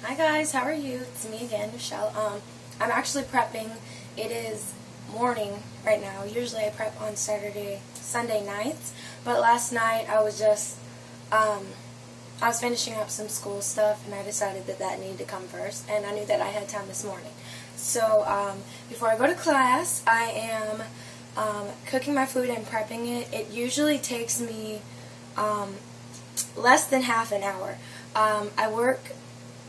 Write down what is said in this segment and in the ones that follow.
Hi guys, how are you? It's me again, Michelle. I'm actually prepping. It is morning right now. Usually I prep on Sunday nights, but last night I was just, I was finishing up some school stuff and I decided that needed to come first, and I knew that I had time this morning. So before I go to class, I am cooking my food and prepping it. It usually takes me less than half an hour. I work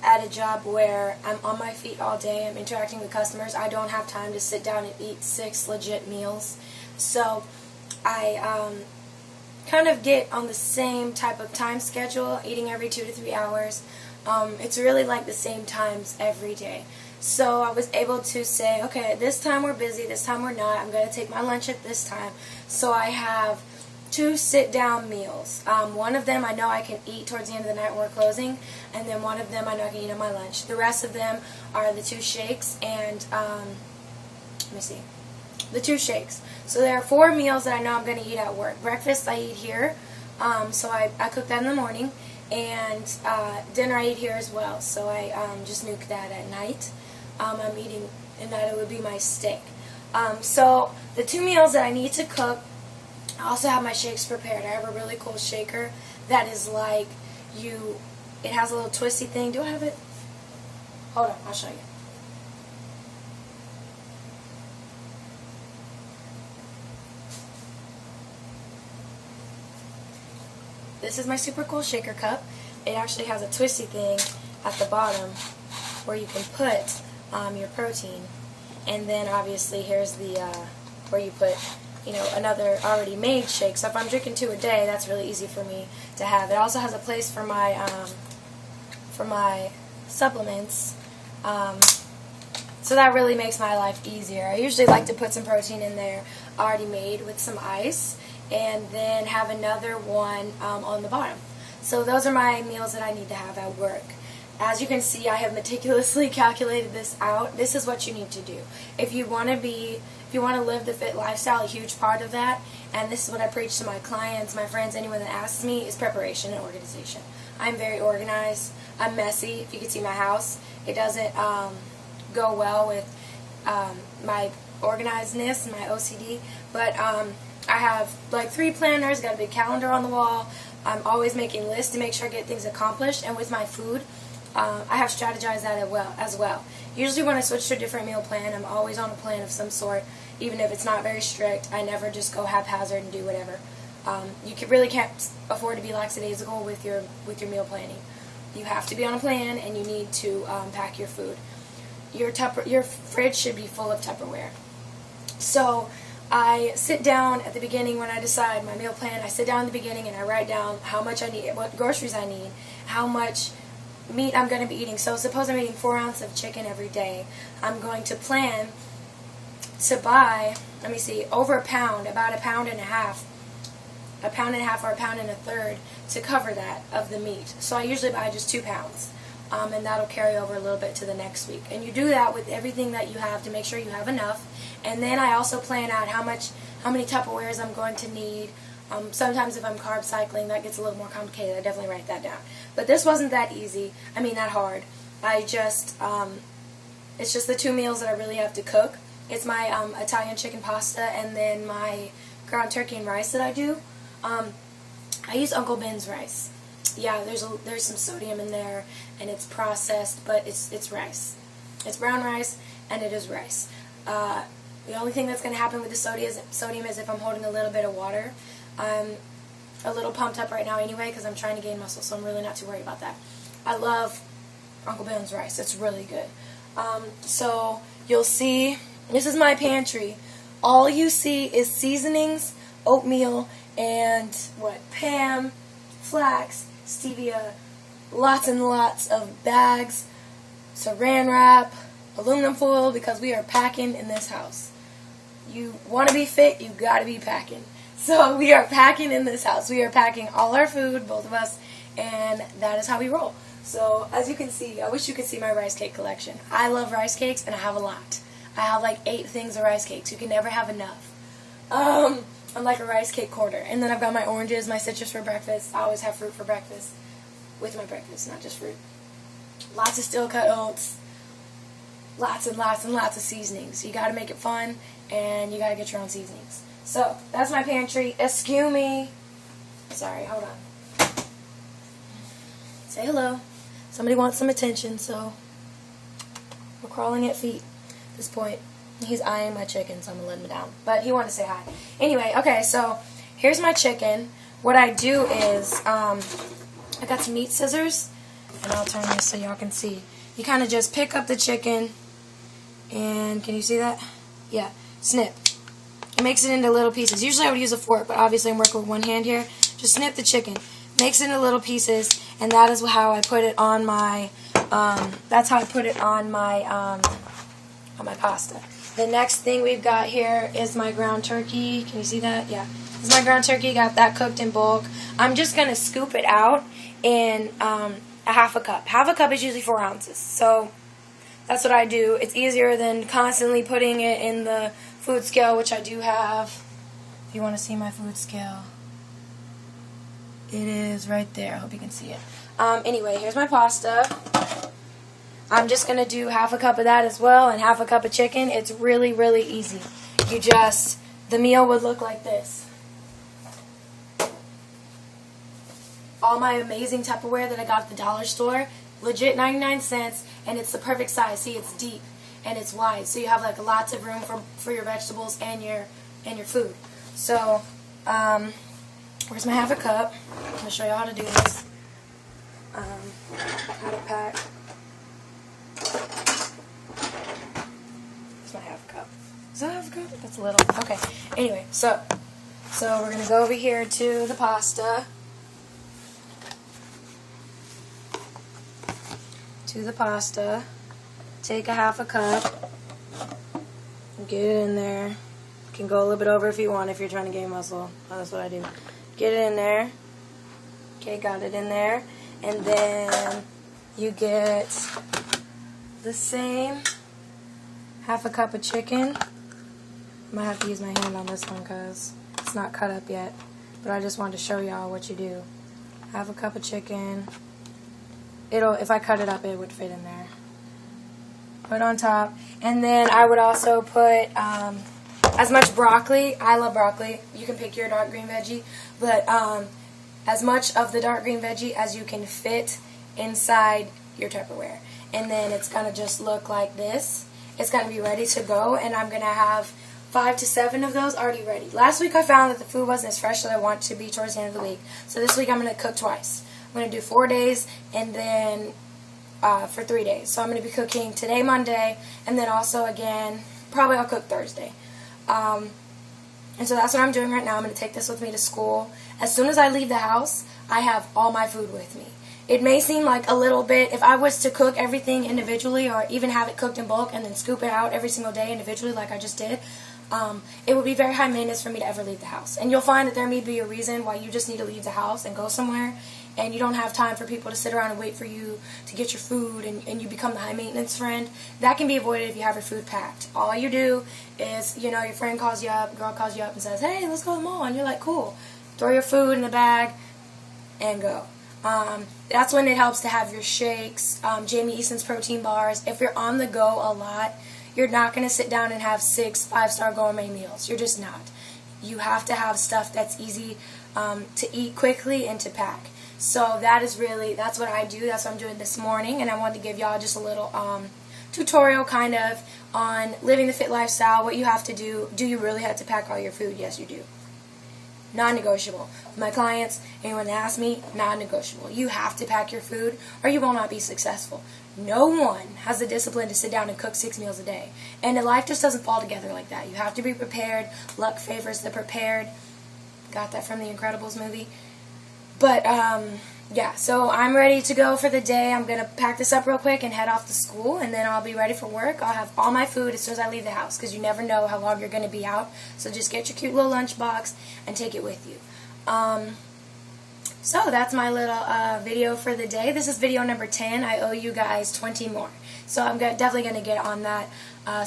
at a job where I'm on my feet all day. I'm interacting with customers. I don't have time to sit down and eat 6 legit meals. So I kind of get on the same type of time schedule, eating every 2 to 3 hours. It's really like the same times every day. So I was able to say, okay, this time we're busy, this time we're not. I'm going to take my lunch at this time. So I have 2 sit-down meals. One of them I know I can eat towards the end of the night when we're closing, and then one of them I know I can eat on my lunch. The rest of them are the 2 shakes and, the 2 shakes. So there are 4 meals that I know I'm going to eat at work. Breakfast I eat here, so I cook that in the morning, and dinner I eat here as well. So I just nuke that at night. I'm eating, and that would be my steak. So the 2 meals that I need to cook, I also have my shakes prepared. I have a really cool shaker that is like it has a little twisty thing. Do I have it? Hold on, I'll show you. This is my super cool shaker cup. It actually has a twisty thing at the bottom where you can put your protein. And then obviously here's the where you put another already made shake. So if I'm drinking 2 a day, that's really easy for me to have. It also has a place for my supplements. So that really makes my life easier. I usually like to put some protein in there already made with some ice, and then have another one on the bottom. So those are my meals that I need to have at work. As you can see, I have meticulously calculated this out. This is what you need to do. If you want to live the fit lifestyle, a huge part of that, and this is what I preach to my clients, my friends, anyone that asks me, is preparation and organization. I'm very organized. I'm messy. If you can see my house, it doesn't go well with my organizedness and my OCD, but I have like 3 planners, got a big calendar on the wall. I'm always making lists to make sure I get things accomplished, and with my food, I have strategized that as well. Usually when I switch to a different meal plan, I'm always on a plan of some sort, even if it's not very strict. I never just go haphazard and do whatever. You really can't afford to be lackadaisical with your meal planning. You have to be on a plan, and you need to pack your food. Your fridge should be full of Tupperware. So I sit down at the beginning when I decide my meal plan. I sit down at the beginning and I write down how much I need, what groceries I need, how much meat I'm going to be eating. So suppose I'm eating 4 ounces of chicken every day. I'm going to plan to buy, over a pound, about a pound and a half or a pound and a third to cover that of the meat. So I usually buy just 2 pounds, and that'll carry over a little bit to the next week. And you do that with everything that you have to make sure you have enough. And then I also plan out how many Tupperwares I'm going to need. Sometimes if I'm carb cycling, that gets a little more complicated. I definitely write that down. But this wasn't that easy. That hard. It's just the 2 meals that I really have to cook. It's my Italian chicken pasta, and then my ground turkey and rice that I do. I use Uncle Ben's rice. Yeah, there's some sodium in there, and it's processed, but it's rice. It's brown rice, and it is rice. The only thing that's going to happen with the sodium is if I'm holding a little bit of water. I'm a little pumped up right now anyway because I'm trying to gain muscle, so I'm really not too worried about that. I love Uncle Ben's rice. It's really good. So you'll see, this is my pantry. All you see is seasonings, oatmeal, and Pam, flax, stevia, lots and lots of bags, saran wrap, aluminum foil, because we are packing in this house. You want to be fit, you got to be packing. So we are packing in this house. We are packing all our food, both of us, and that is how we roll. So as you can see, I wish you could see my rice cake collection. I love rice cakes, and I have a lot. I have like 8 things of rice cakes. You can never have enough. I'm like a rice cake quarter. And then I've got my oranges, my citrus for breakfast. I always have fruit for breakfast. With my breakfast, not just fruit. lots of steel cut oats, lots and lots and lots of seasonings. You got to make it fun, and you got to get your own seasonings. So that's my pantry. Excuse me. Sorry, hold on. Say hello. Somebody wants some attention, so we're crawling at feet at this point. He's eyeing my chicken, so I'm going to let him down. But he wanted to say hi. Anyway, okay, so here's my chicken. What I do is, I got some meat scissors, and I'll turn this so y'all can see. You kind of just pick up the chicken, and can you see that? Yeah, snip. It makes it into little pieces. Usually I would use a fork, but obviously I'm working with one hand here. Just snip the chicken. Makes it into little pieces, and that is how I put it on my, that's how I put it on my pasta. The next thing we've got here is my ground turkey. Can you see that? Yeah. This is my ground turkey. Got that cooked in bulk. I'm just going to scoop it out in a half a cup. Half a cup is usually 4 ounces. So that's what I do. It's easier than constantly putting it in the food scale, which I do have. If you want to see my food scale, it is right there. I hope you can see it. Anyway, here's my pasta. I'm just going to do half a cup of that as well and half a cup of chicken. It's really, really easy. You just, the meal would look like this. All my amazing Tupperware that I got at the dollar store, legit 99 cents, and it's the perfect size. See, it's deep and it's wide, so you have like lots of room for your vegetables and your food. So, where's my half a cup? I'm going to show you how to do this. How to pack. That's my half a cup. Is that half a cup? That's a little. Okay. Anyway, so we're going to go over here to the pasta. Take a half a cup. Get it in there. You can go a little bit over if you want, if you're trying to gain muscle. Oh, that's what I do. Get it in there. Okay, got it in there. And then you get the same half a cup of chicken. I might have to use my hand on this one because it's not cut up yet, but I just wanted to show y'all what you do. Half a cup of chicken. If I cut it up, it would fit in there. Put on top, and then I would also put as much broccoli. I love broccoli. You can pick your dark green veggie, but as much of the dark green veggie as you can fit inside your Tupperware. And then it's going to just look like this. It's going to be ready to go, and I'm going to have 5 to 7 of those already ready. Last week I found that the food wasn't as fresh as I want to be towards the end of the week. So this week I'm going to cook twice. I'm going to do 4 days and then for 3 days. So I'm going to be cooking today, Monday, and then also again, probably I'll cook Thursday. And so that's what I'm doing right now. I'm going to take this with me to school. As soon as I leave the house, I have all my food with me. It may seem like a little bit, if I was to cook everything individually or even have it cooked in bulk and then scoop it out every single day individually like I just did, it would be very high maintenance for me to ever leave the house. And you'll find that there may be a reason why you just need to leave the house and go somewhere, and you don't have time for people to sit around and wait for you to get your food, and you become the high maintenance friend. That can be avoided if you have your food packed. All you do is, your friend calls you up, girl calls you up and says, hey, let's go to the mall, and you're like, cool. Throw your food in the bag and go. That's when it helps to have your shakes, Jamie Eason's protein bars. If you're on the go a lot, you're not going to sit down and have 6 5-star gourmet meals. You're just not. You have to have stuff that's easy to eat quickly and to pack. So that's what I do. That's what I'm doing this morning, and I wanted to give y'all just a little tutorial kind of on living the fit lifestyle, what you have to do. Do you really have to pack all your food? Yes, you do. Non-negotiable. My clients, anyone that asks me, non-negotiable. You have to pack your food or you will not be successful. No one has the discipline to sit down and cook 6 meals a day. And life just doesn't fall together like that. You have to be prepared. Luck favors the prepared. Got that from the Incredibles movie. But, yeah, so I'm ready to go for the day. I'm going to pack this up real quick and head off to school, and then I'll be ready for work. I'll have all my food as soon as I leave the house, because you never know how long you're going to be out. So just get your cute little lunch box and take it with you. So that's my little video for the day. This is video number 10. I owe you guys 20 more. So I'm definitely going to get on that.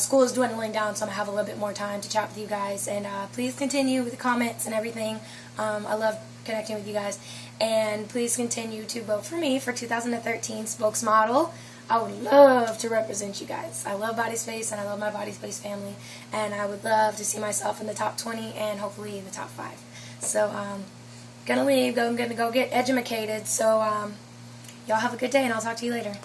School is dwindling down, so I'm going to have a little bit more time to chat with you guys. And please continue with the comments and everything. I love connecting with you guys. And please continue to vote for me for 2013 Spokesmodel. I would love to represent you guys. I love Bodyspace, and I love my Bodyspace family, and I would love to see myself in the top 20 and hopefully the top 5. So, gonna leave. I'm gonna go get edumacated. So, y'all have a good day, and I'll talk to you later.